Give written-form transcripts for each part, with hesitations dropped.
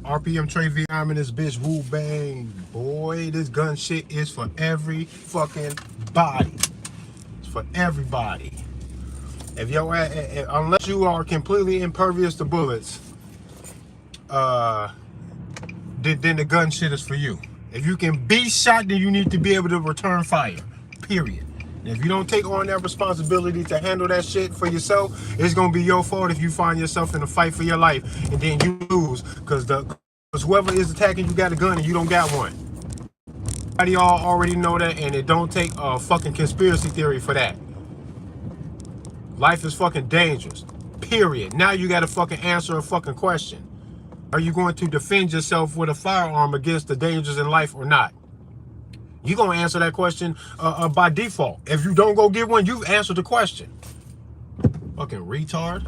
RPM Trey V. I'm in this bitch. Woo bang. Boy, this gun shit is for every fucking body. It's for everybody. If yo, unless you are completely impervious to bullets, then the gun shit is for you. If you can be shot, then you need to be able to return fire. Period. And if you don't take on that responsibility to handle that shit for yourself, it's gonna be your fault if you find yourself in a fight for your life and then you lose because whoever is attacking you got a gun and you don't got one. Y'all already know that, and it don't take a fucking conspiracy theory for that. Life is fucking dangerous. Period. Now you gotta fucking answer a fucking question. Are you going to defend yourself with a firearm against the dangers in life or not? You're going to answer that question by default. If you don't go get one, you've answered the question. Fucking retard.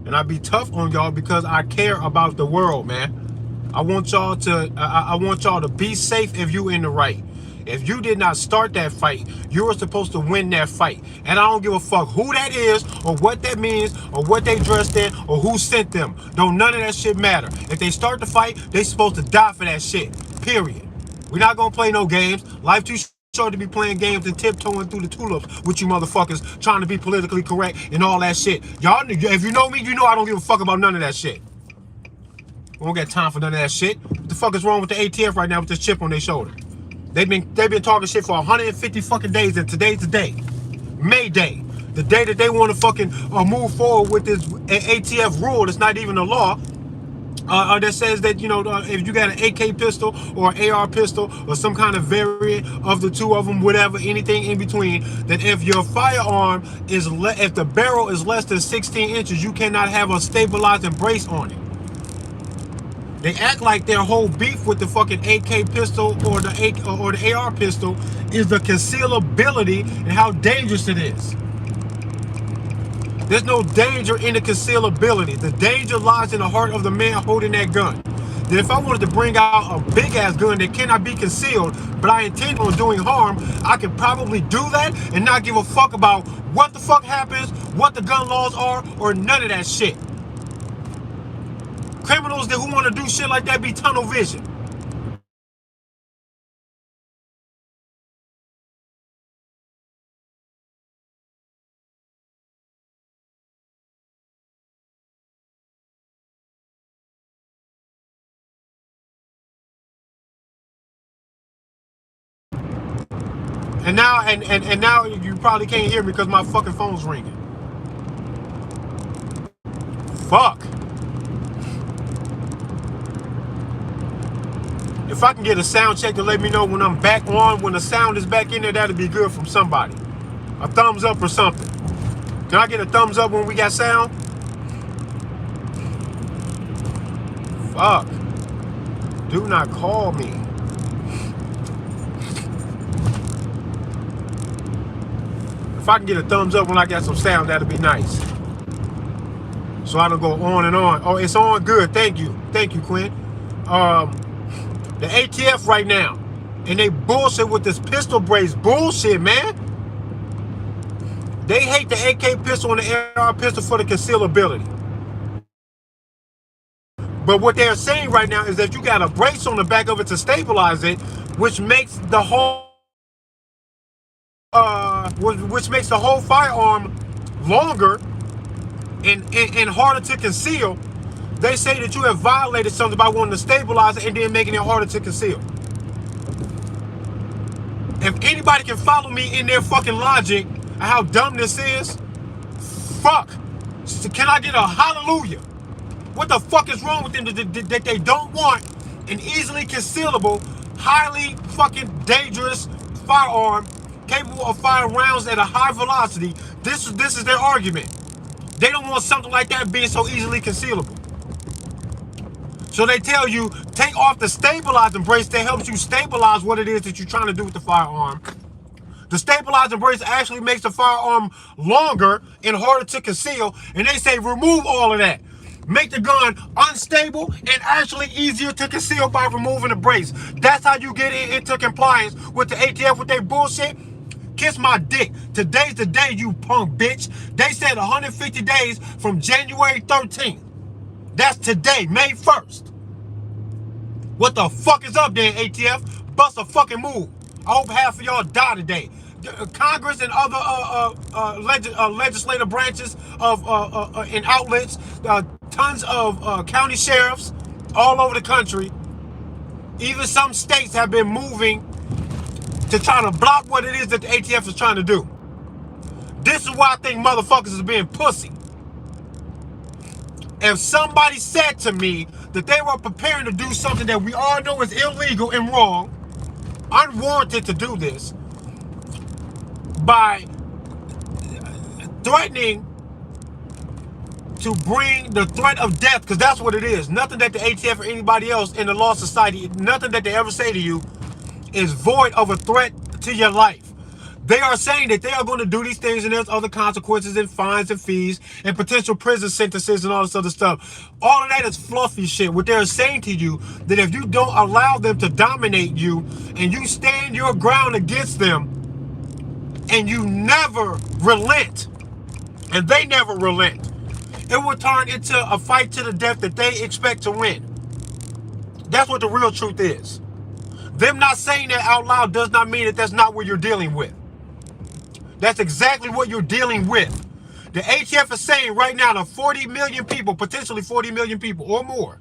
And I be tough on y'all because I care about the world, man. I want y'all to be safe if you in the right. If you did not start that fight, you were supposed to win that fight. And I don't give a fuck who that is or what that means or what they dressed in or who sent them. Don't none of that shit matter. If they start the fight, they supposed to die for that shit. Period. We're not gonna play no games. Life too short to be playing games and tiptoeing through the tulips with you motherfuckers trying to be politically correct and all that shit. Y'all, if you know me, you know I don't give a fuck about none of that shit. We don't got time for none of that shit. What the fuck is wrong with the ATF right now with this chip on their shoulder? They've been talking shit for 150 fucking days, and today's the day. Mayday. The day that they want to fucking move forward with this ATF rule that's not even a law. That says that, you know, if you got an AK pistol or an AR pistol or some kind of variant of the two of them, whatever, anything in between, that if your firearm is, if the barrel is less than 16 inches, you cannot have a stabilizing brace on it. They act like their whole beef with the fucking AK pistol or the AR pistol is the concealability and how dangerous it is. There's no danger in the concealability. The danger lies in the heart of the man holding that gun. That if I wanted to bring out a big ass gun that cannot be concealed, but I intend on doing harm, I could probably do that and not give a fuck about what the fuck happens, what the gun laws are, or none of that shit. Criminals that who want to do shit like that be tunnel vision. And now you probably can't hear me because my fucking phone's ringing. Fuck. If I can get a sound check to let me know when I'm back on, when the sound is back in there, that'd be good from somebody. A thumbs up or something. Can I get a thumbs up when we got sound? Fuck. Do not call me. If I can get a thumbs up when I got some sound, that'd be nice. So I don't go on and on. Oh, it's on good. Thank you. Thank you, Quinn. The ATF right now, and they bullshit with this pistol brace bullshit, man. They hate the AK pistol and the AR pistol for the concealability. But what they're saying right now is that you got a brace on the back of it to stabilize it, which makes the whole firearm longer and harder to conceal. They say that you have violated something by wanting to stabilize it and then making it harder to conceal. If anybody can follow me in their fucking logic and how dumb this is, fuck. So can I get a hallelujah? What the fuck is wrong with them that they don't want an easily concealable, highly fucking dangerous firearm capable of firing rounds at a high velocity? This is their argument. They don't want something like that being so easily concealable. So they tell you, take off the stabilizing brace that helps you stabilize what it is that you're trying to do with the firearm. The stabilizing brace actually makes the firearm longer and harder to conceal. And they say, remove all of that. Make the gun unstable and actually easier to conceal by removing the brace. That's how you get into compliance with the ATF with their bullshit. Kiss my dick. Today's the day, you punk bitch. They said 150 days from January 13th. That's today, May 1st. What the fuck is up then, ATF? Bust a fucking move. I hope half of y'all die today. Congress and other legislative branches of and outlets, tons of county sheriffs all over the country, even some states have been moving to try to block what it is that the ATF is trying to do. This is why I think motherfuckers is being pussy. If somebody said to me that they were preparing to do something that we all know is illegal and wrong, unwarranted to do this, by threatening to bring the threat of death, because that's what it is. Nothing that the ATF or anybody else in the law society, nothing that they ever say to you is void of a threat to your life. They are saying that they are going to do these things and there's other consequences and fines and fees and potential prison sentences and all this other stuff. All of that is fluffy shit. What they're saying to you, that if you don't allow them to dominate you and you stand your ground against them and you never relent, and they never relent, it will turn into a fight to the death that they expect to win. That's what the real truth is. Them not saying that out loud does not mean that that's not what you're dealing with. That's exactly what you're dealing with. The ATF is saying right now to 40 million people, potentially 40 million people or more,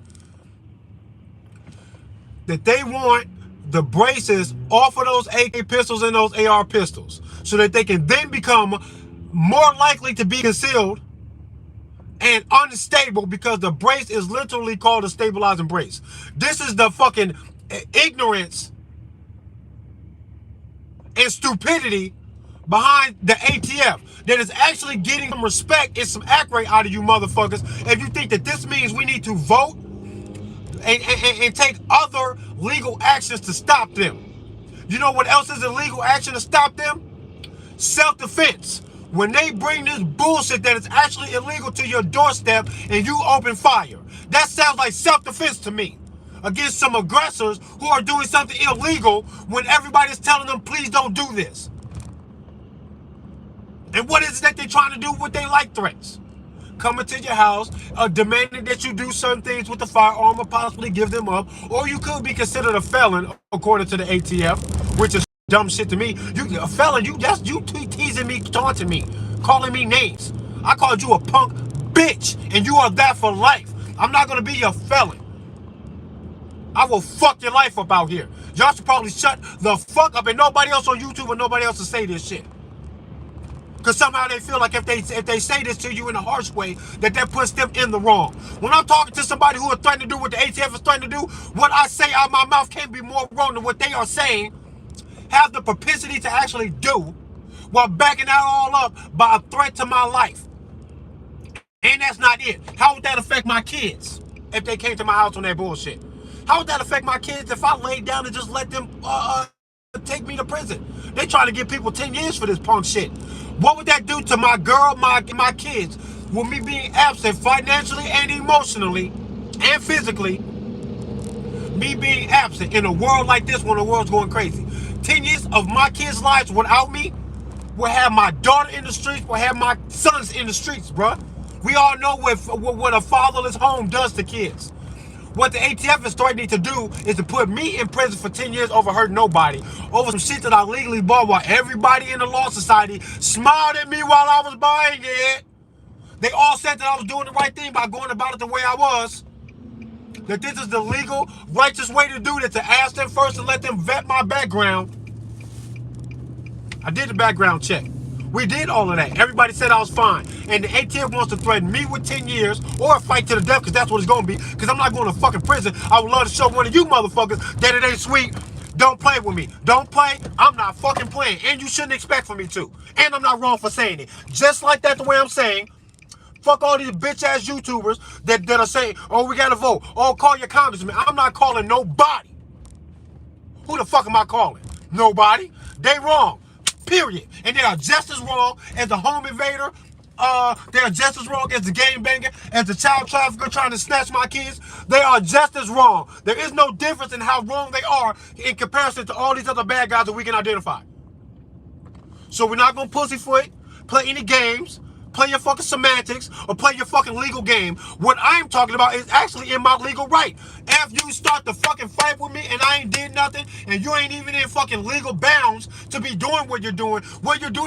that they want the braces off of those AK pistols and those AR pistols so that they can then become more likely to be concealed and unstable, because the brace is literally called a stabilizing brace. This is the fucking ignorance and stupidity behind the ATF that is actually getting some respect and some accurate out of you motherfuckers. If you think that this means we need to vote and take other legal actions to stop them. You know what else is illegal action to stop them? Self-defense. When they bring this bullshit that is actually illegal to your doorstep and you open fire, that sounds like self-defense to me against some aggressors who are doing something illegal when everybody's telling them, please don't do this. And what is it that they're trying to do with their life threats? Coming to your house, demanding that you do certain things with the firearm or possibly give them up, or you could be considered a felon according to the ATF, which is dumb shit to me. You a felon, you teasing me, taunting me, calling me names. I called you a punk bitch, and you are that for life. I'm not gonna be your felon. I will fuck your life up out here. Y'all should probably shut the fuck up, and nobody else on YouTube or nobody else to say this shit. Because somehow they feel like if they say this to you in a harsh way, that puts them in the wrong. When I'm talking to somebody who is threatening to do what the ATF is threatening to do, what I say out of my mouth can't be more wrong than what they are saying, have the propensity to actually do, while backing that all up by a threat to my life. And that's not it. How would that affect my kids if they came to my house on that bullshit? How would that affect my kids if I laid down and just let them take me to prison? They trying to give people 10 years for this punk shit. What would that do to my girl, my kids, with me being absent financially and emotionally and physically? Me being absent in a world like this when the world's going crazy. 10 years of my kids' lives without me will have my daughter in the streets, will have my sons in the streets, bruh. We all know what a fatherless home does to kids. What the ATF is threatening to do is to put me in prison for 10 years over hurting nobody, over some shit that I legally bought while everybody in the law society smiled at me while I was buying it. They all said that I was doing the right thing by going about it the way I was. That this is the legal, righteous way to do it, to ask them first and let them vet my background. I did the background check. We did all of that. Everybody said I was fine. And the ATF wants to threaten me with 10 years or a fight to the death, because that's what it's going to be. Because I'm not going to fucking prison. I would love to show one of you motherfuckers that it ain't sweet. Don't play with me. Don't play. I'm not fucking playing. And you shouldn't expect for me to. And I'm not wrong for saying it. Just like that, the way I'm saying, fuck all these bitch-ass YouTubers that are saying, oh, we got to vote. Oh, call your congressman. I'm not calling nobody. Who the fuck am I calling? Nobody. They wrong. Period. And they are just as wrong as the home invader. They are just as wrong as the game banger, as the child trafficker trying to snatch my kids. They are just as wrong. There is no difference in how wrong they are in comparison to all these other bad guys that we can identify. So we're not going to pussyfoot, play any games, play your fucking semantics, or play your fucking legal game. What I'm talking about is actually in my legal right. If you start to fucking fight with me and I ain't did nothing, and you ain't even in fucking legal bounds to be doing what you're doing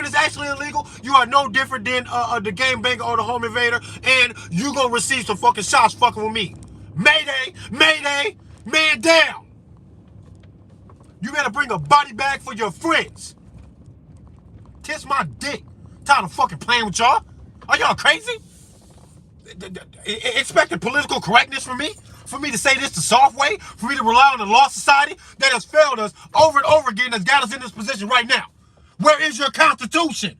is actually illegal. You are no different than the game banger or the home invader, and you gonna receive some fucking shots fucking with me. Mayday, mayday, man down. You better bring a body bag for your friends. Kiss my dick. Tired of fucking playing with y'all. Are y'all crazy? Expecting political correctness from me? For me to say this the soft way? For me to rely on the law society that has failed us over and over again, that's got us in this position right now? Where is your Constitution?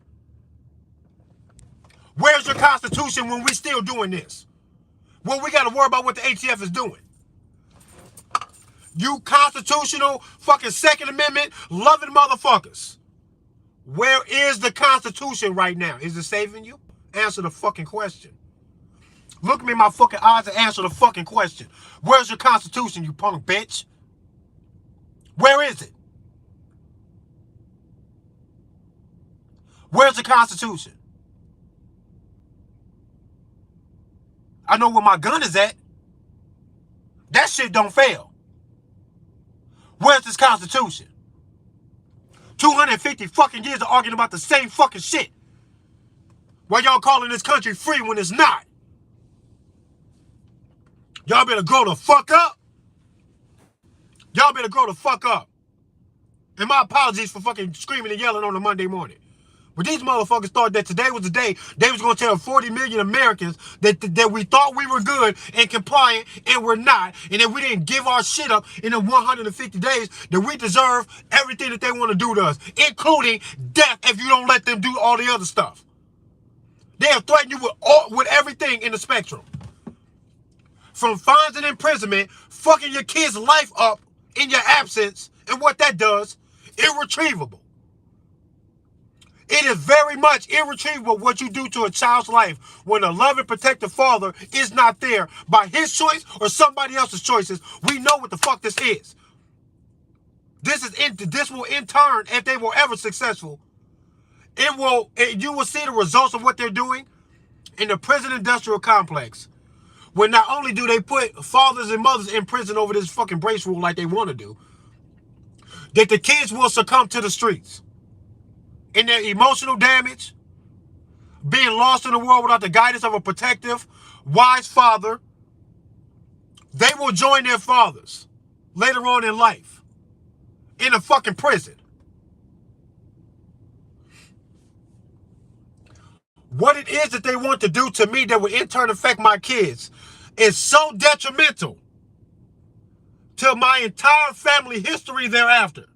Where's your Constitution when we still doing this? Well, we got to worry about what the ATF is doing. You constitutional fucking Second Amendment loving motherfuckers. Where is the Constitution right now? Is it saving you? Answer the fucking question. Look me in my fucking eyes and answer the fucking question. Where's your Constitution, you punk bitch? Where is it? Where's the Constitution? I know where my gun is at. That shit don't fail. Where's this Constitution? 250 fucking years of arguing about the same fucking shit. Why y'all calling this country free when it's not? Y'all better grow the fuck up. Y'all better grow the fuck up. And my apologies for fucking screaming and yelling on a Monday morning. But these motherfuckers thought that today was the day they was going to tell 40 million Americans that we thought we were good and compliant and we're not. And that we didn't give our shit up in the 150 days that we deserve everything that they want to do to us, including death if you don't let them do all the other stuff. They have threatened you with everything in the spectrum. From fines and imprisonment, fucking your kid's life up in your absence, and what that does, irretrievable. It is very much irretrievable what you do to a child's life when a loving, protective father is not there by his choice or somebody else's choices. We know what the fuck this is. This will in turn, if they were ever successful, you will see the results of what they're doing in the prison industrial complex. When not only do they put fathers and mothers in prison over this fucking brace rule like they want to do, that the kids will succumb to the streets. In their emotional damage, being lost in the world without the guidance of a protective, wise father, they will join their fathers later on in life in a fucking prison. What it is that they want to do to me that will in turn affect my kids is so detrimental to my entire family history thereafter.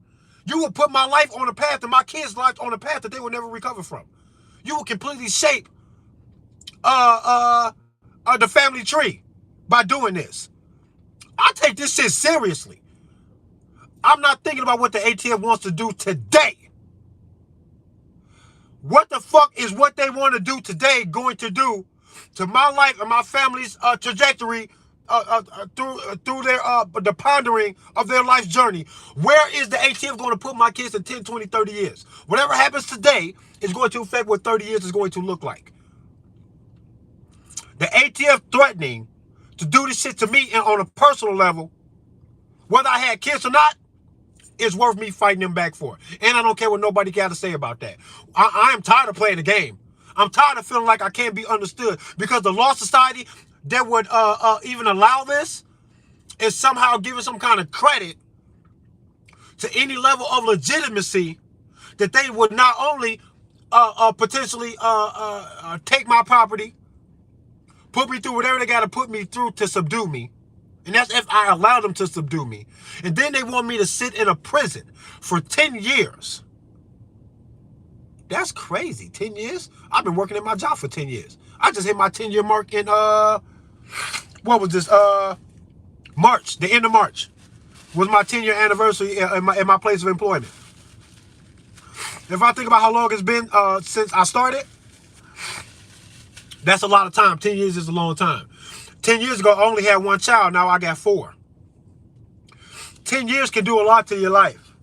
You will put my life on a path and my kids' life on a path that they will never recover from. You will completely shape the family tree by doing this. I take this shit seriously. I'm not thinking about what the ATF wants to do today. What the fuck is what they want to do today going to do to my life and my family's trajectory through their the pondering of their life's journey? Where is the ATF going to put my kids in 10, 20, 30 years? Whatever happens today is going to affect what 30 years is going to look like. The ATF threatening to do this shit to me and on a personal level, whether I had kids or not, is worth me fighting them back for. And I don't care what nobody got to say about that. I am tired of playing the game. I'm tired of feeling like I can't be understood because the law society that would even allow this is somehow giving some kind of credit to any level of legitimacy that they would not only potentially take my property, put me through whatever they got to put me through to subdue me. And that's if I allow them to subdue me. And then they want me to sit in a prison for 10 years. That's crazy. 10 years? I've been working at my job for 10 years. I just hit my 10-year mark in, what was this? March. The end of March was my 10-year anniversary in my place of employment. If I think about how long it's been since I started, that's a lot of time. 10 years is a long time. 10 years ago, I only had one child. Now I got 4. 10 years can do a lot to your life.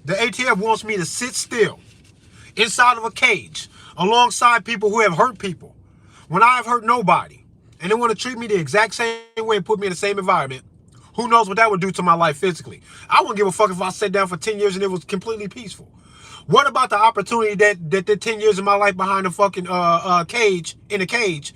The ATF wants me to sit still inside of a cage alongside people who have hurt people when I've hurt nobody, and they want to treat me the exact same way and put me in the same environment. Who knows what that would do to my life physically? I wouldn't give a fuck if I sat down for 10 years and it was completely peaceful. What about the opportunity that the 10 years of my life behind the fucking cage, in a cage,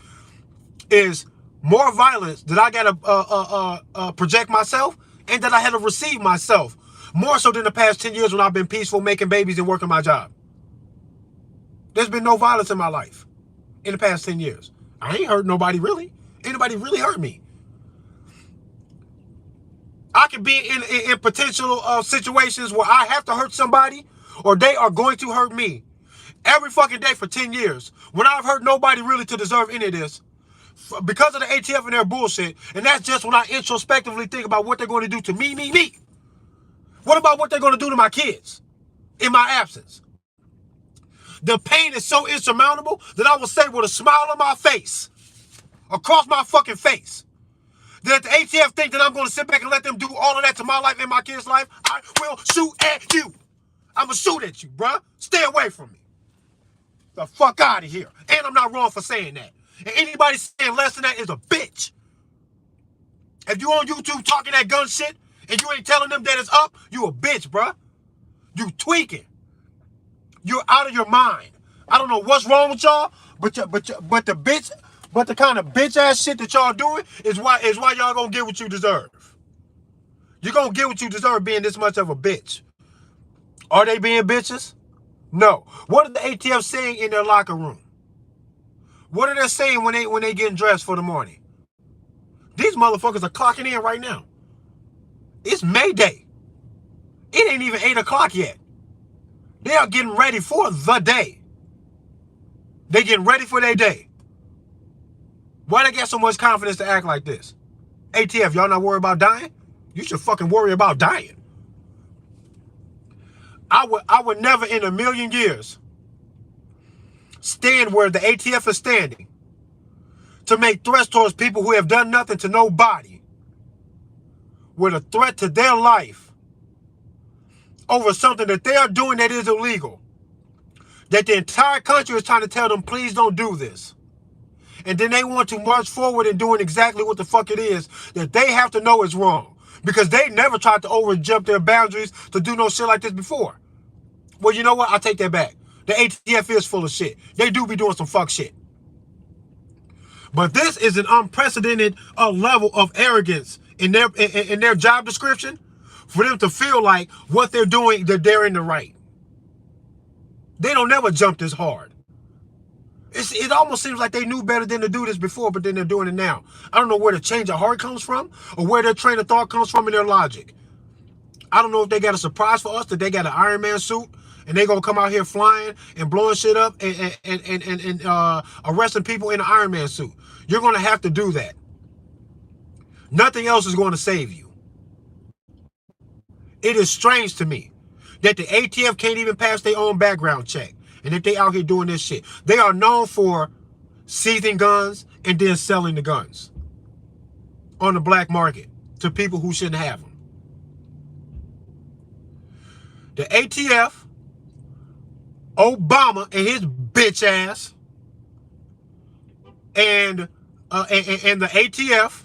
is more violence that I gotta project myself and that I had to receive myself, more so than the past 10 years when I've been peaceful, making babies and working my job. There's been no violence in my life in the past 10 years. I ain't hurt nobody really. Ain't nobody really hurt me. I could be in potential situations where I have to hurt somebody or they are going to hurt me every fucking day for 10 years when I've hurt nobody really to deserve any of this because of the ATF and their bullshit. And that's just when I introspectively think about what they're going to do to me. What about what they're going to do to my kids in my absence? The pain is so insurmountable that I will say with a smile on my face, across my fucking face, that the ATF think that I'm going to sit back and let them do all of that to my life and my kids' life. I will shoot at you. I'm going to shoot at you, bruh. Stay away from me. The fuck out of here. And I'm not wrong for saying that. And anybody saying less than that is a bitch. If you on YouTube talking that gun shit and you ain't telling them that it's up, you a bitch, bruh. You tweaking. You're out of your mind. I don't know what's wrong with y'all, but the kind of bitch ass shit that y'all doing is why y'all gonna get what you deserve. You're gonna get what you deserve being this much of a bitch. Are they being bitches? No. What are the ATF saying in their locker room? What are they saying when they getting dressed for the morning? These motherfuckers are clocking in right now. It's Mayday. It ain't even 8 o'clock yet. They are getting ready for the day. They getting ready for their day. Why they got so much confidence to act like this? ATF, y'all not worried about dying? You should fucking worry about dying. I would never in a million years stand where the ATF is standing to make threats towards people who have done nothing to nobody with a threat to their life over something that they are doing that is illegal. That the entire country is trying to tell them, please don't do this. And then they want to march forward and doing exactly what the fuck it is that they have to know is wrong. Because they never tried to overjump their boundaries to do no shit like this before. Well, you know what? I take that back. The ATF is full of shit. They do be doing some fuck shit. But this is an unprecedented level of arrogance in their job description for them to feel like what they're doing, that they're in the right. They don't never jump this hard. It almost seems like they knew better than to do this before, but then they're doing it now. I don't know where the change of heart comes from or where their train of thought comes from in their logic. I don't know if they got a surprise for us, that they got an Iron Man suit and they gonna come out here flying and blowing shit up and arresting people in an Iron Man suit. You're gonna have to do that. Nothing else is going to save you. It is strange to me that the ATF can't even pass their own background check. And if they out here doing this shit, they are known for seizing guns and then selling the guns on the black market to people who shouldn't have them. The ATF, Obama and his bitch ass, and the ATF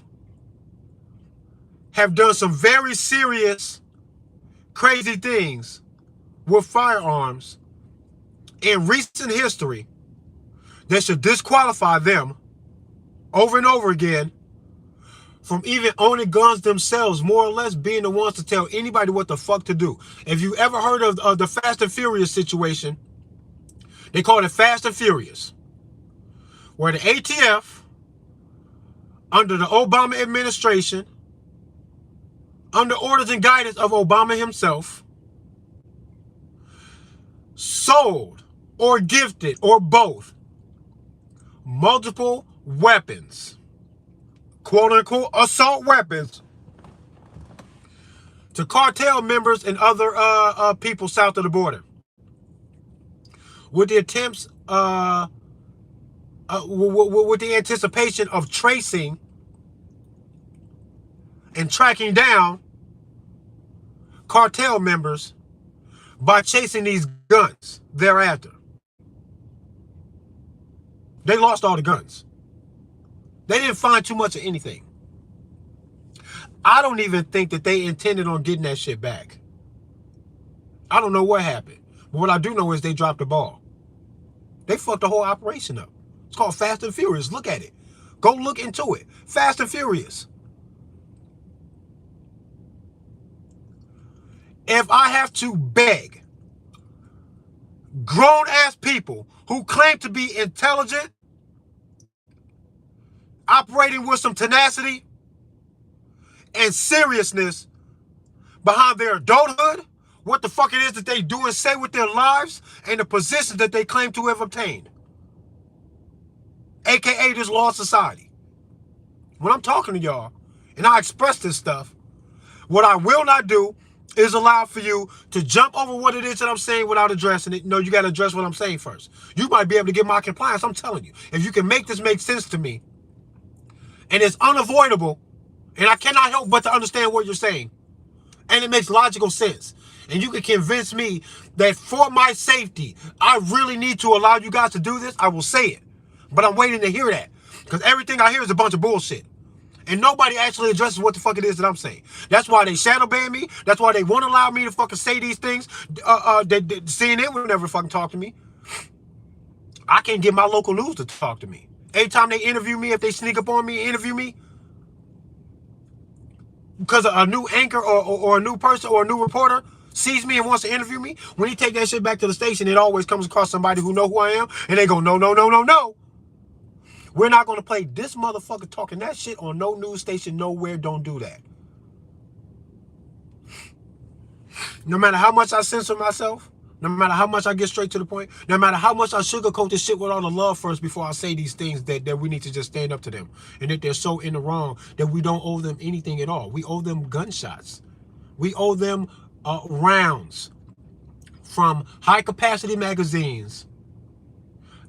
have done some very serious, crazy things with firearms in recent history that should disqualify them over and over again from even owning guns themselves, more or less being the ones to tell anybody what the fuck to do. If you ever heard of the Fast and Furious situation, they call it Fast and Furious, where the ATF, under the Obama administration, under orders and guidance of Obama himself, sold or gifted or both multiple weapons, quote unquote assault weapons, to cartel members and other people south of the border, with the attempts with the anticipation of tracing and tracking down cartel members by chasing these guns thereafter. They lost all the guns. They didn't find too much of anything. I don't even think that they intended on getting that shit back. I don't know what happened. But what I do know is they dropped the ball. They fucked the whole operation up. It's called Fast and Furious. Look at it. Go look into it. Fast and Furious. If I have to beg grown-ass people who claim to be intelligent, operating with some tenacity and seriousness behind their adulthood, what the fuck it is that they do and say with their lives, and the positions that they claim to have obtained, aka this law society. When I'm talking to y'all and I express this stuff, what I will not do is allow for you to jump over what it is that I'm saying without addressing it. No, you got to address what I'm saying first. You might be able to get my compliance. I'm telling you, if you can make this make sense to me, and it's unavoidable, and I cannot help but to understand what you're saying, and it makes logical sense, and you can convince me that for my safety, I really need to allow you guys to do this, I will say it. But I'm waiting to hear that, because everything I hear is a bunch of bullshit. And nobody actually addresses what the fuck it is that I'm saying. That's why they shadow ban me. That's why they won't allow me to fucking say these things. CNN will never fucking talk to me. I can't get my local news to talk to me. Every time they interview me, if they sneak up on me and interview me, because a new anchor or a new person or a new reporter sees me and wants to interview me, when he take that shit back to the station, it always comes across somebody who know who I am, and they go, no, no, no, no, no. We're not going to play this motherfucker talking that shit on no news station nowhere. Don't do that. No matter how much I censor myself, no matter how much I get straight to the point, no matter how much I sugarcoat this shit with all the love first before I say these things, that we need to just stand up to them. And that they're so in the wrong that we don't owe them anything at all. We owe them gunshots. We owe them rounds from high-capacity magazines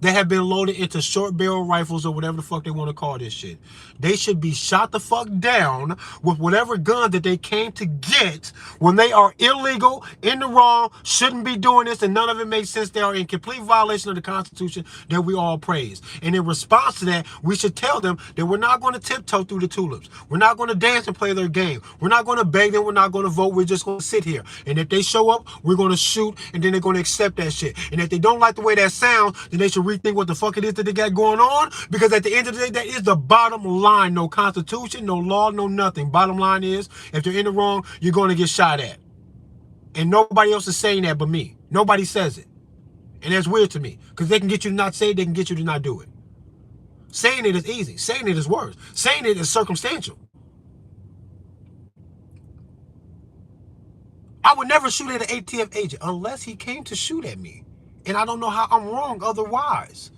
that have been loaded into short barrel rifles or whatever the fuck they want to call this shit. They should be shot the fuck down with whatever gun that they came to get when they are illegal, in the wrong, shouldn't be doing this, and none of it makes sense. They are in complete violation of the Constitution that we all praise. And in response to that, we should tell them that we're not going to tiptoe through the tulips. We're not going to dance and play their game. We're not going to beg them. We're not going to vote. We're just going to sit here. And if they show up, we're going to shoot, and then they're going to accept that shit. And if they don't like the way that sounds, then they should rethink what the fuck it is that they got going on, because at the end of the day, that is the bottom line. No Constitution, no law, no nothing. Bottom line is, if they're in the wrong, you're going to get shot at. And nobody else is saying that but me. Nobody says it. And that's weird to me, because they can get you to not say it, they can get you to not do it. Saying it is easy. Saying it is worse. Saying it is circumstantial. I would never shoot at an ATF agent unless he came to shoot at me. And I don't know how I'm wrong otherwise.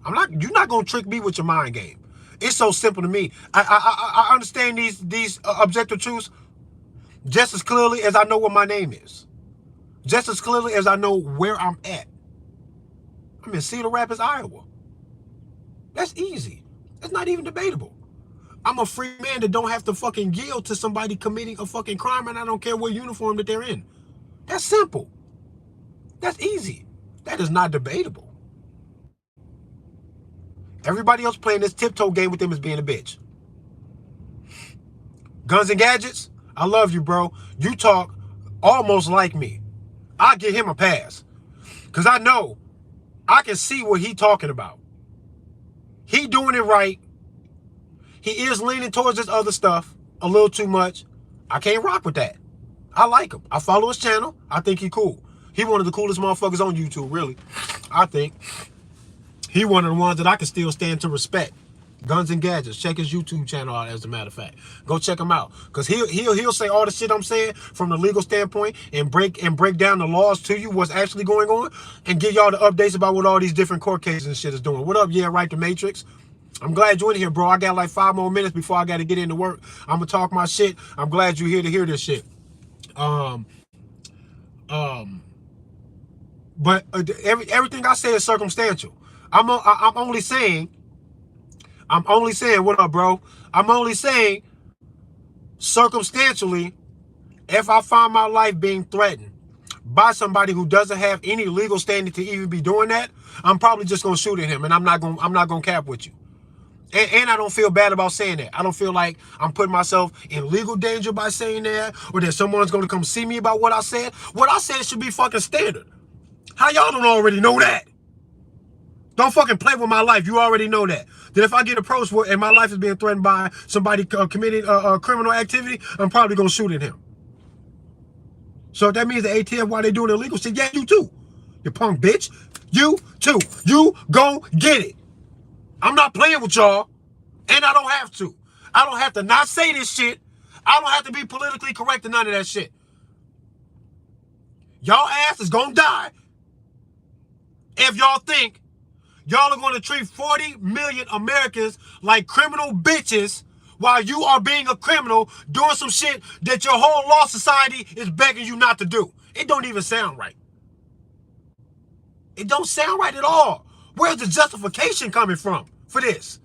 You're not going to trick me with your mind game. It's so simple to me. I understand these objective truths just as clearly as I know what my name is. Just as clearly as I know where I'm at. I'm in Cedar Rapids, Iowa. That's easy. That's not even debatable. I'm a free man that don't have to fucking yield to somebody committing a fucking crime, and I don't care what uniform that they're in. That's simple. That's easy. That is not debatable. Everybody else playing this tiptoe game with them is being a bitch. Guns and gadgets, I love you, bro. You talk almost like me. I'll give him a pass. Because I know I can see what he talking about. He doing it right. He is leaning towards this other stuff a little too much. I can't rock with that. I like him. I follow his channel. I think he cool. He one of the coolest motherfuckers on YouTube, really. I think. He one of the ones that I can still stand to respect. Guns and Gadgets. Check his YouTube channel out, as a matter of fact. Go check him out. Because he'll say all the shit I'm saying from the legal standpoint and break down the laws to you, what's actually going on, and give y'all the updates about what all these different court cases and shit is doing. What up, yeah, right, the Matrix? I'm glad you're in here, bro. I got like 5 more minutes before I got to get into work. I'm going to talk my shit. I'm glad you're here to hear this shit. But everything I say is circumstantial. I'm only saying, what up, bro? I'm only saying, circumstantially, if I find my life being threatened by somebody who doesn't have any legal standing to even be doing that, I'm probably just gonna shoot at him, and I'm not gonna cap with you. And I don't feel bad about saying that. I don't feel like I'm putting myself in legal danger by saying that, or that someone's gonna come see me about what I said. What I said should be fucking standard. How y'all don't already know that? Don't fucking play with my life. You already know that. That if I get approached and my life is being threatened by somebody committing criminal activity, I'm probably gonna shoot at him. So if that means the ATF, why they doing illegal shit, yeah, you too. You punk bitch. You too. You go get it. I'm not playing with y'all, and I don't have to. I don't have to not say this shit. I don't have to be politically correct and none of that shit. Y'all ass is gonna die if y'all think y'all are going to treat 40 million Americans like criminal bitches while you are being a criminal doing some shit that your whole law society is begging you not to do. It don't even sound right. It don't sound right at all. Where's the justification coming from for this?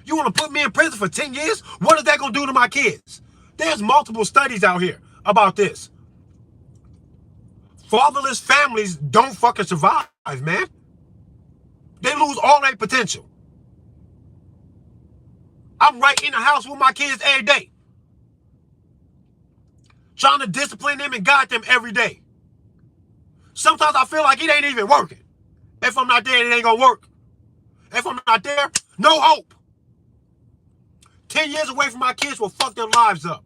You want to put me in prison for 10 years? What is that going to do to my kids? There's multiple studies out here about this. Fatherless families don't fucking survive, man. They lose all their potential. I'm right in the house with my kids every day, trying to discipline them and guide them every day. Sometimes I feel like it ain't even working. If I'm not there, it ain't gonna work. If I'm not there, no hope. 10 years away from my kids will fuck their lives up.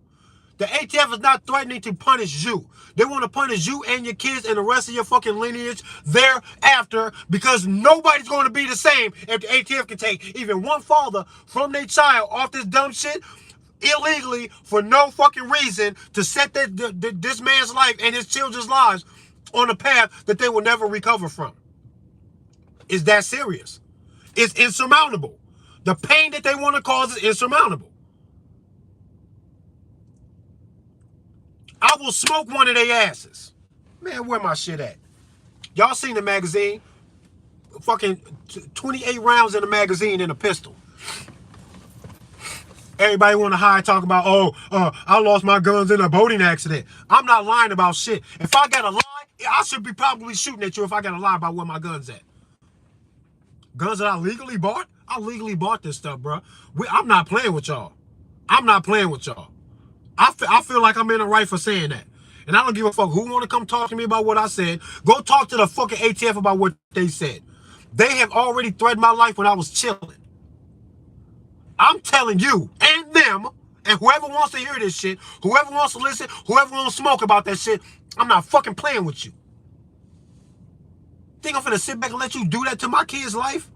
The ATF is not threatening to punish you. They want to punish you and your kids and the rest of your fucking lineage thereafter, because nobody's going to be the same if the ATF can take even one father from their child off this dumb shit illegally for no fucking reason to set this man's life and his children's lives on a path that they will never recover from. It's that serious. It's insurmountable. The pain that they want to cause is insurmountable. I will smoke one of their asses. Man, where my shit at? Y'all seen the magazine? Fucking 28 rounds in a magazine in a pistol. Everybody want to hide, talk about, I lost my guns in a boating accident. I'm not lying about shit. If I got to lie, I should be probably shooting at you if I got to lie about where my gun's at. Guns that I legally bought? I legally bought this stuff, bro. I'm not playing with y'all. I'm not playing with y'all. I feel like I'm in the right for saying that. And I don't give a fuck who want to come talk to me about what I said. Go talk to the fucking ATF about what they said. They have already threatened my life when I was chilling. I'm telling you and them, and whoever wants to hear this shit, whoever wants to listen, whoever wants to smoke about that shit, I'm not fucking playing with you. Think I'm finna sit back and let you do that to my kid's life?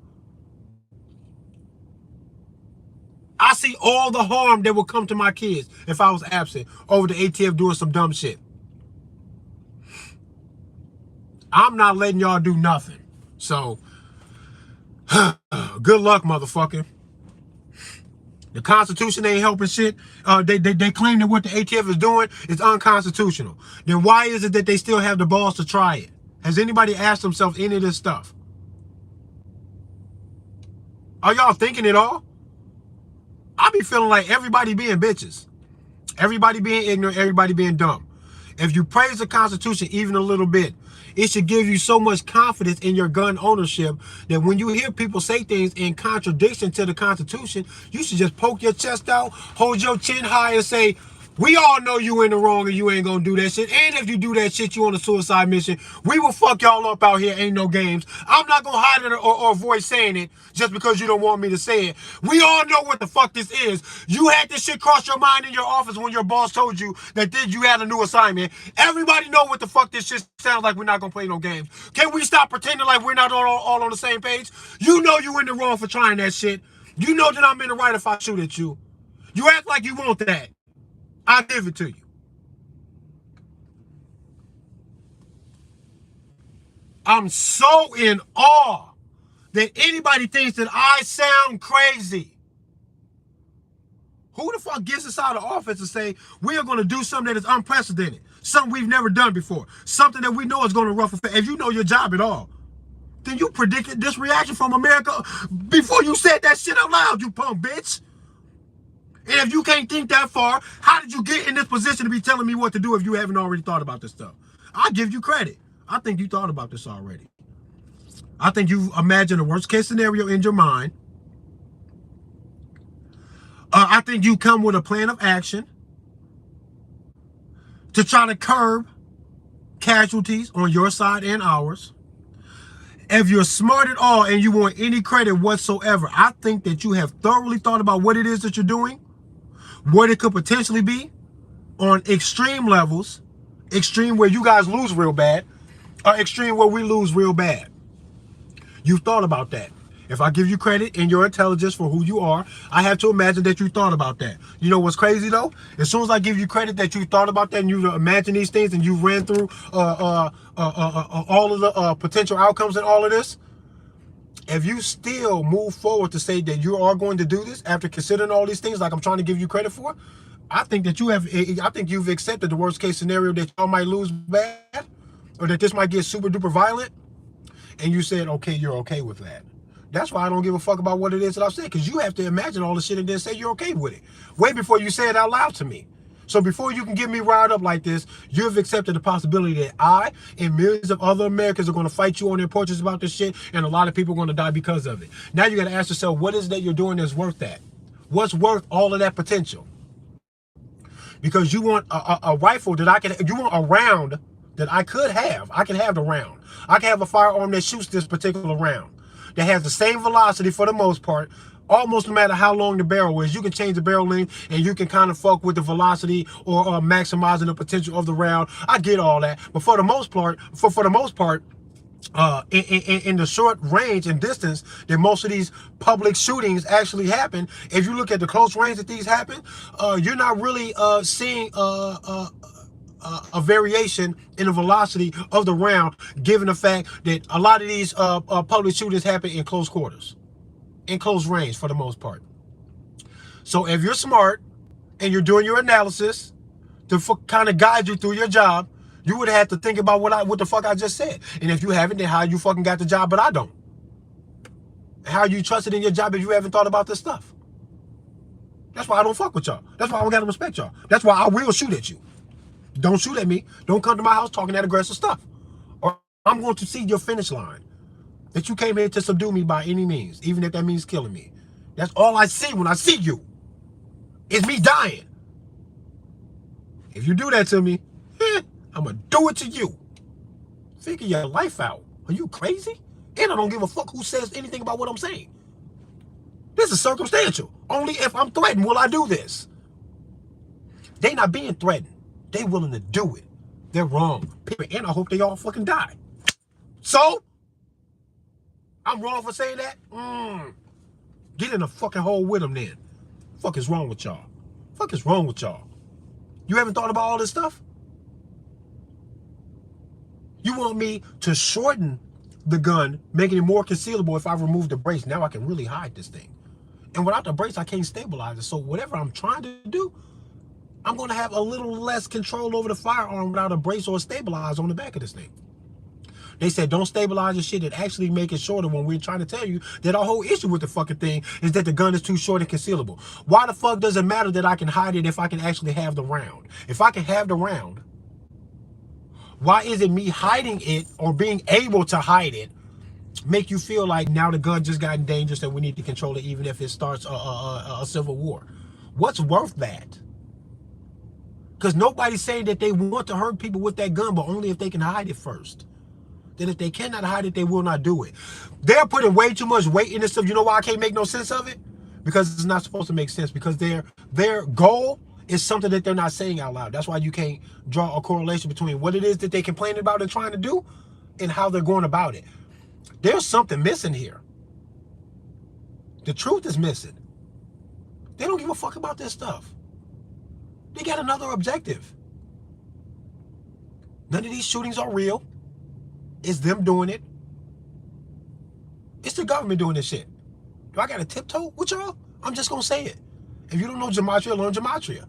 I see all the harm that will come to my kids if I was absent over the ATF doing some dumb shit. I'm not letting y'all do nothing. So, good luck, motherfucker. The Constitution ain't helping shit. They claim that what the ATF is doing is unconstitutional. Then why is it that they still have the balls to try it? Has anybody asked themselves any of this stuff? Are y'all thinking it all? I be feeling like everybody being bitches. Everybody being ignorant, everybody being dumb. If you praise the Constitution even a little bit, it should give you so much confidence in your gun ownership that when you hear people say things in contradiction to the Constitution, you should just poke your chest out, hold your chin high and say, we all know you in the wrong and you ain't gonna do that shit. And if you do that shit, you on a suicide mission. We will fuck y'all up out here. Ain't no games. I'm not gonna hide it or avoid saying it just because you don't want me to say it. We all know what the fuck this is. You had this shit cross your mind in your office when your boss told you that you had a new assignment. Everybody know what the fuck this shit sounds like. We're not gonna play no games. Can we stop pretending like we're not all on the same page? You know you in the wrong for trying that shit. You know that I'm in the right if I shoot at you. You act like you want that. I'll give it to you. I'm so in awe that anybody thinks that I sound crazy. Who the fuck gets us out of office and say, we are going to do something that is unprecedented, something we've never done before, something that we know is going to ruffle? If you know your job at all, then you predicted this reaction from America before you said that shit out loud, you punk bitch. And if you can't think that far, how did you get in this position to be telling me what to do if you haven't already thought about this stuff? I give you credit. I think you thought about this already. I think you imagined the worst case scenario in your mind. I think you come with a plan of action to try to curb casualties on your side and ours. If you're smart at all and you want any credit whatsoever, I think that you have thoroughly thought about what it is that you're doing, what it could potentially be on extreme levels, extreme where you guys lose real bad, or extreme where we lose real bad. You thought about that. If I give you credit in your intelligence for who you are, I have to imagine that you thought about that. You know what's crazy though? As soon as I give you credit that you thought about that and you imagine these things and you ran through all of the potential outcomes and all of this, if you still move forward to say that you are going to do this after considering all these things like I'm trying to give you credit for, I think that you've accepted the worst case scenario that y'all might lose bad or that this might get super duper violent. And you said, okay, you're okay with that. That's why I don't give a fuck about what it is that I've said, because you have to imagine all the shit and then say you're okay with it. Way before you say it out loud to me. So before you can get me riled up like this, you've accepted the possibility that I and millions of other Americans are going to fight you on their porches about this shit, and a lot of people are going to die because of it. Now you got to ask yourself, what is it that you're doing that's worth that? What's worth all of that potential? Because you want a rifle that you want a round that I could have. I can have the round. I can have a firearm that shoots this particular round, that has the same velocity for the most part, almost no matter how long the barrel is. You can change the barrel length and you can kind of fuck with the velocity or maximizing the potential of the round. I get all that. But for the most part, in the short range and distance that most of these public shootings actually happen, if you look at the close range that these happen, you're not really seeing a variation in the velocity of the round, given the fact that a lot of these public shootings happen in close quarters, in close range for the most part. So if you're smart and you're doing your analysis to kind of guide you through your job, you would have to think about what the fuck I just said. And if you haven't, then how you fucking got the job, but I don't. How you trusted in your job if you haven't thought about this stuff? That's why I don't fuck with y'all. That's why I don't gotta respect y'all. That's why I will shoot at you. Don't shoot at me. Don't come to my house talking that aggressive stuff. Or I'm going to see your finish line. That you came here to subdue me by any means, even if that means killing me. That's all I see when I see you. Is me dying. If you do that to me, I'm going to do it to you. Figure your life out. Are you crazy? And I don't give a fuck who says anything about what I'm saying. This is circumstantial. Only if I'm threatened will I do this. They not being threatened. They willing to do it. They're wrong. And I hope they all fucking die. So, I'm wrong for saying that? Get in a fucking hole with them then. Fuck is wrong with y'all? Fuck is wrong with y'all? You haven't thought about all this stuff? You want me to shorten the gun, making it more concealable if I remove the brace. Now I can really hide this thing. And without the brace, I can't stabilize it. So whatever I'm trying to do, I'm going to have a little less control over the firearm without a brace or a stabilizer on the back of this thing. They said don't stabilize your shit and actually make it shorter when we're trying to tell you that our whole issue with the fucking thing is that the gun is too short and concealable. Why the fuck does it matter that I can hide it if I can actually have the round? If I can have the round, why is it me hiding it or being able to hide it make you feel like now the gun just got dangerous and we need to control it even if it starts a civil war? What's worth that? Because nobody's saying that they want to hurt people with that gun, but only if they can hide it first. That if they cannot hide it, they will not do it. They're putting way too much weight in this stuff. You know why I can't make no sense of it? Because it's not supposed to make sense. Because their goal is something that they're not saying out loud. That's why you can't draw a correlation between what it is that they complain about and trying to do and how they're going about it. There's something missing here. The truth is missing. They don't give a fuck about this stuff. They got another objective. None of these shootings are real. It's them doing it. It's the government doing this shit. Do I got to tiptoe with y'all? I'm just going to say it. If you don't know gematria, learn gematria.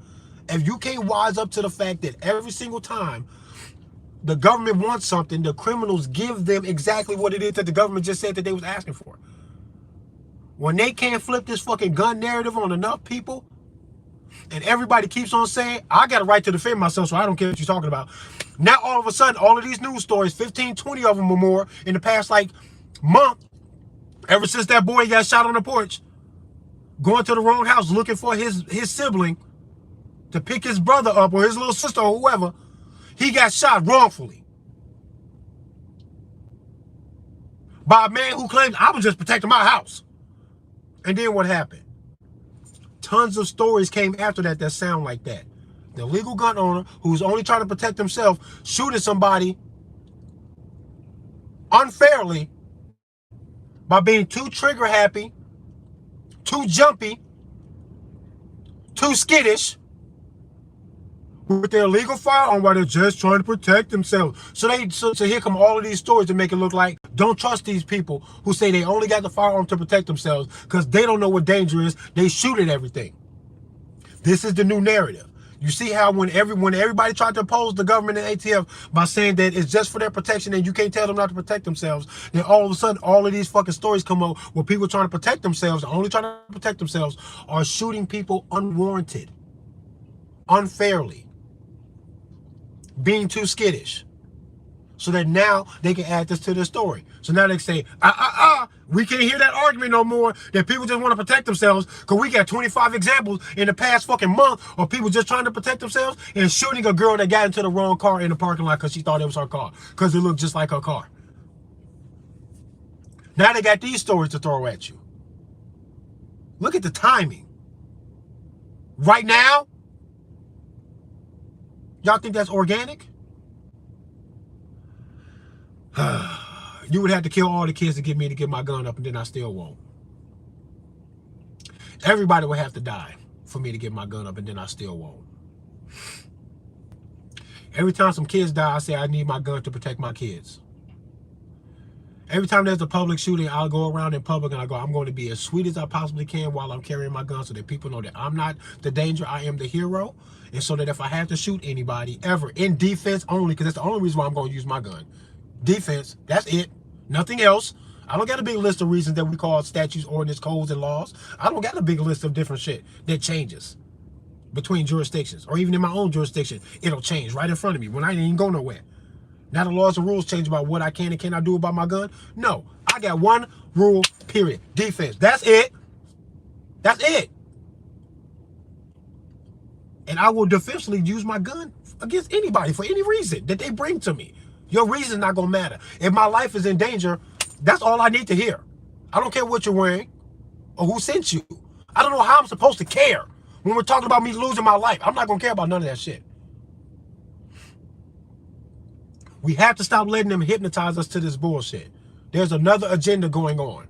If you can't wise up to the fact that every single time the government wants something, the criminals give them exactly what it is that the government just said that they was asking for. When they can't flip this fucking gun narrative on enough people, And everybody keeps on saying, I got a right to defend myself, so I don't care what you're talking about. Now, all of a sudden, all of these news stories, 15, 20 of them or more in the past, like, month, ever since that boy got shot on the porch, going to the wrong house looking for his sibling to pick his brother up or his little sister or whoever, he got shot wrongfully by a man who claimed I was just protecting my house. And then what happened? Tons of stories came after that sound like that. The legal gun owner who's only trying to protect himself shooting somebody unfairly by being too trigger happy, too jumpy, too skittish with their illegal firearm while they're just trying to protect themselves. So here come all of these stories to make it look like don't trust these people who say they only got the firearm to protect themselves because they don't know what danger is. They shoot at everything. This is the new narrative. You see how when everybody tried to oppose the government and ATF by saying that it's just for their protection and you can't tell them not to protect themselves, then all of a sudden all of these fucking stories come up where people trying to protect themselves, only trying to protect themselves, are shooting people unwarranted, unfairly, being too skittish, so that now they can add this to their story. So now they say, we can't hear that argument no more, that people just want to protect themselves, because we got 25 examples in the past fucking month of people just trying to protect themselves and shooting a girl that got into the wrong car in the parking lot because she thought it was her car, because it looked just like her car. Now they got these stories to throw at you. Look at the timing. Right now, y'all think that's organic? You would have to kill all the kids to get me to get my gun up, and then I still won't. Everybody would have to die for me to get my gun up, and then I still won't. Every time some kids die, I say I need my gun to protect my kids. Every time there's a public shooting, I'll go around in public and I go, I'm going to be as sweet as I possibly can while I'm carrying my gun so that people know that I'm not the danger, I am the hero. And so that if I have to shoot anybody ever, in defense only, because that's the only reason why I'm going to use my gun. Defense, that's it. Nothing else. I don't got a big list of reasons that we call statutes, ordinance, codes, and laws. I don't got a big list of different shit that changes between jurisdictions, or even in my own jurisdiction. It'll change right in front of me when I didn't even go nowhere. Now the laws and rules change about what I can and cannot do about my gun. No, I got one rule, period. Defense. That's it. That's it. And I will defensively use my gun against anybody for any reason that they bring to me. Your reason's not going to matter. If my life is in danger, that's all I need to hear. I don't care what you're wearing or who sent you. I don't know how I'm supposed to care when we're talking about me losing my life. I'm not going to care about none of that shit. We have to stop letting them hypnotize us to this bullshit. There's another agenda going on.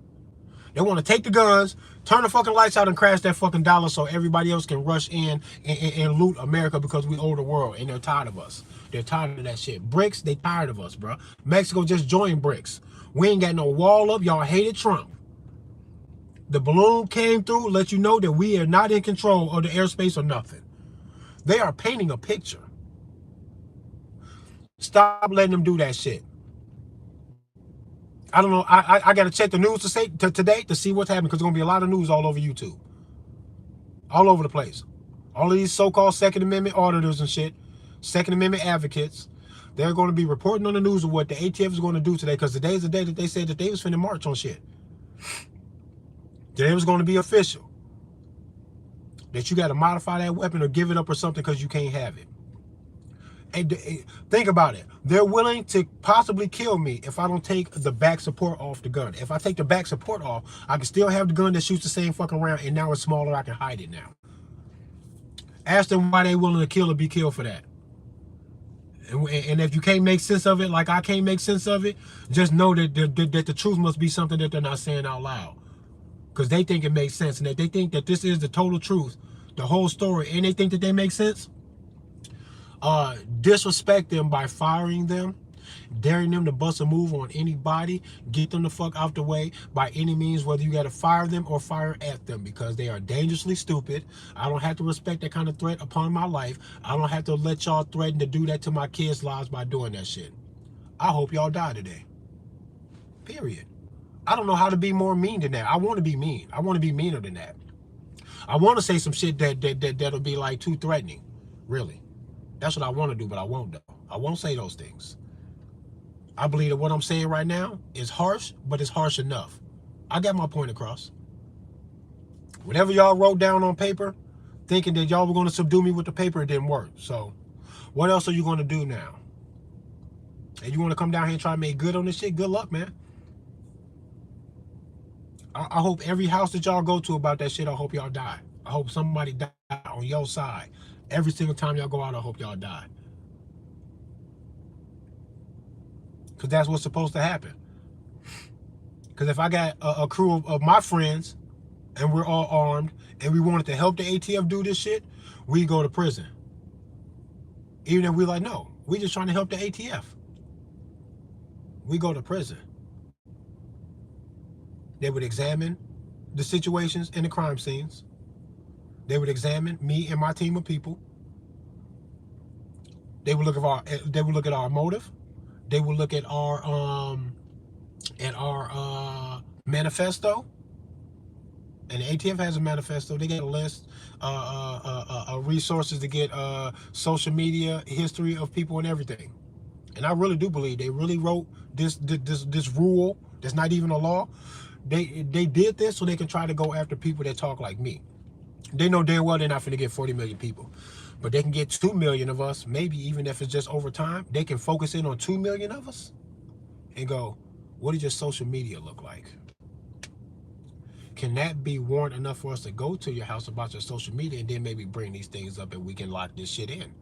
They want to take the guns, turn the fucking lights out, and crash that fucking dollar so everybody else can rush in and loot America because we owe the world, and they're tired of us. They're tired of that shit. BRICS, they tired of us, bro. Mexico just joined BRICS. We ain't got no wall up. Y'all hated Trump. The balloon came through, let you know that we are not in control of the airspace or nothing. They are painting a picture. Stop letting them do that shit. I don't know. I got to check the news today to see what's happening, because there's going to be a lot of news all over YouTube. All over the place. All of these so-called Second Amendment auditors and shit, Second Amendment advocates, they're going to be reporting on the news of what the ATF is going to do today, because today's the day that they said that they was finna march on shit. Today was going to be official. That you got to modify that weapon or give it up or something because you can't have it. And think about it. They're willing to possibly kill me if I don't take the back support off the gun. If I take the back support off, I can still have the gun that shoots the same fucking round, and now it's smaller. I can hide it now. Ask them why they willing to kill or be killed for that. And if you can't make sense of it like I can't make sense of it, just know that the truth must be something that they're not saying out loud. Because they think it makes sense. And if they think that this is the total truth, the whole story, and they think that they make sense, disrespect them by firing them, daring them to bust a move on anybody, get them the fuck out the way by any means, whether you got to fire them or fire at them, because they are dangerously stupid. I don't have to respect that kind of threat upon my life. I don't have to let y'all threaten to do that to my kids' lives by doing that shit. I hope y'all die today. Period. I don't know how to be more mean than that. I want to be mean. I want to be meaner than that. I want to say some shit that'll be like too threatening. Really. That's what I want to do, but I won't though. I won't say those things. I believe that what I'm saying right now is harsh, but it's harsh enough. I got my point across. Whatever y'all wrote down on paper, thinking that y'all were going to subdue me with the paper, it didn't work. So, what else are you going to do now? And you want to come down here and try to make good on this shit? Good luck, man. I hope every house that y'all go to about that shit, I hope y'all die. I hope somebody die on your side. Every single time y'all go out, I hope y'all die. Because that's what's supposed to happen. Because if I got a crew of my friends and we're all armed and we wanted to help the ATF do this shit, we go to prison. Even if we're like, no, we just trying to help the ATF. We go to prison. They would examine the situations in the crime scenes. They would examine me and my team of people. They would look at our motive. They would look at our manifesto. And the ATF has a manifesto. They got a list of resources to get social media history of people and everything. And I really do believe they really wrote this rule that's not even a law. They did this so they can try to go after people that talk like me. They know damn well they're not going to get 40 million people. But they can get 2 million of us, maybe even if it's just over time. They can focus in on 2 million of us and go, what does your social media look like? Can that be warrant enough for us to go to your house about your social media and then maybe bring these things up and we can lock this shit in?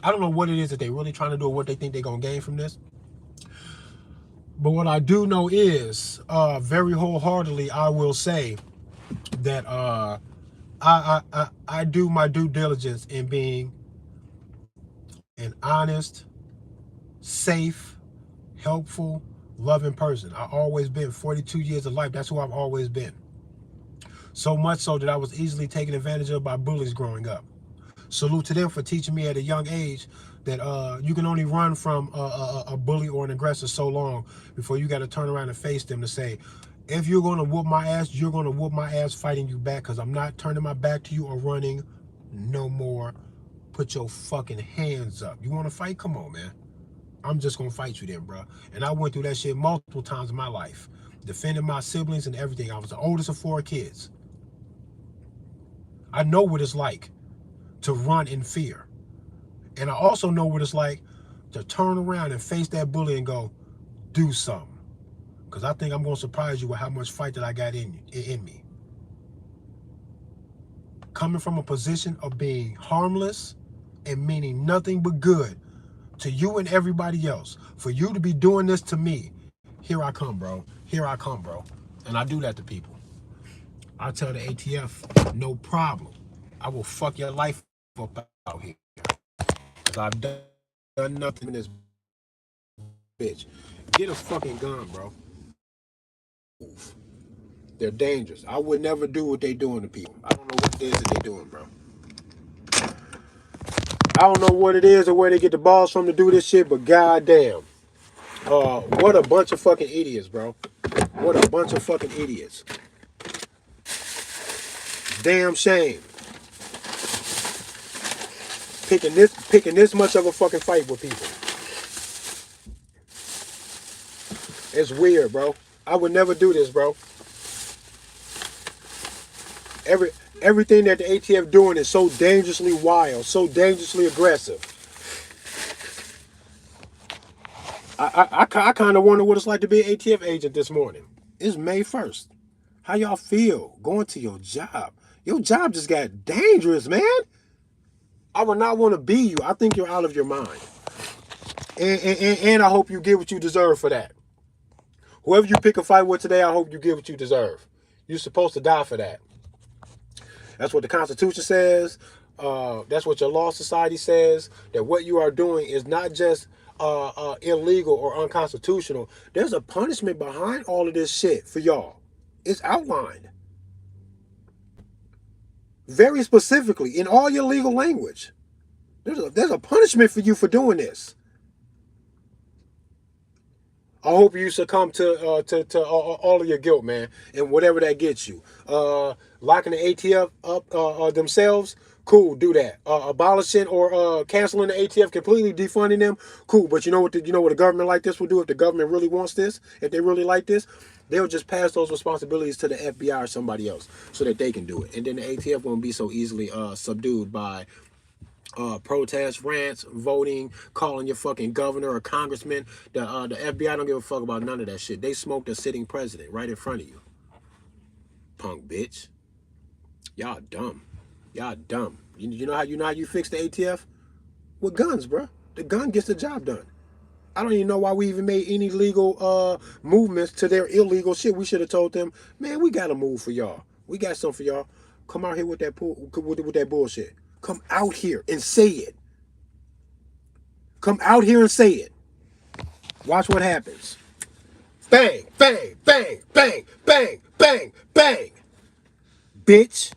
I don't know what it is that they're really trying to do or what they think they're going to gain from this. But what I do know is, very wholeheartedly, I will say that I do my due diligence in being an honest, safe, helpful, loving person. I've always been. 42 years of life, that's who I've always been. So much so that I was easily taken advantage of by bullies growing up. Salute to them for teaching me at a young age that you can only run from a bully or an aggressor so long before you got to turn around and face them to say, if you're going to whoop my ass, you're going to whoop my ass fighting you back, because I'm not turning my back to you or running no more. Put your fucking hands up. You want to fight? Come on, man. I'm just going to fight you then, bro. And I went through that shit multiple times in my life, defending my siblings and everything. I was the oldest of 4 kids. I know what it's like to run in fear. And I also know what it's like to turn around and face that bully and go, do something. Because I think I'm going to surprise you with how much fight that I got in me. Coming from a position of being harmless and meaning nothing but good to you and everybody else, for you to be doing this to me, here I come, bro. Here I come, bro. And I do that to people. I tell the ATF, no problem. I will fuck your life up out here. Because I've done nothing in this bitch. Get a fucking gun, bro. They're dangerous. I would never do what they doing to people. I don't know what it is that they doing, bro. I don't know what it is or where they get the balls from to do this shit, but goddamn. What a bunch of fucking idiots, bro. What a bunch of fucking idiots. Damn shame. Picking this much of a fucking fight with people. It's weird, bro. I would never do this, bro. Everything that the ATF doing is so dangerously wild, so dangerously aggressive. I kind of wonder what it's like to be an ATF agent this morning. It's May 1st. How y'all feel going to your job? Your job just got dangerous, man. I would not want to be you. I think you're out of your mind. And I hope you get what you deserve for that. Whoever you pick a fight with today, I hope you get what you deserve. You're supposed to die for that. That's what the Constitution says. That's what your law society says. That what you are doing is not just illegal or unconstitutional. There's a punishment behind all of this shit for y'all. It's outlined. Very specifically in all your legal language. There's a punishment for you for doing this. I hope you succumb to all of your guilt, man, and whatever that gets you. Locking the ATF up themselves, cool, do that. Abolishing or canceling the ATF, completely defunding them, cool. But you know what? You know what a government like this will do if the government really wants this, if they really like this, they'll just pass those responsibilities to the FBI or somebody else so that they can do it, and then the ATF won't be so easily subdued by protests, rants, voting, calling your fucking governor or congressman. The FBI don't give a fuck about none of that shit. They smoked a sitting president right in front of you. Punk bitch. Y'all dumb. Y'all dumb. You know how you fix the ATF? With guns, bro. The gun gets the job done. I don't even know why we even made any legal movements to their illegal shit. We should have told them, man, we got to move for y'all. We got something for y'all. Come out here with that bullshit. Come out here and say it. Come out here and say it. Watch what happens. Bang, bang, bang, bang, bang, bang, bang. Bitch.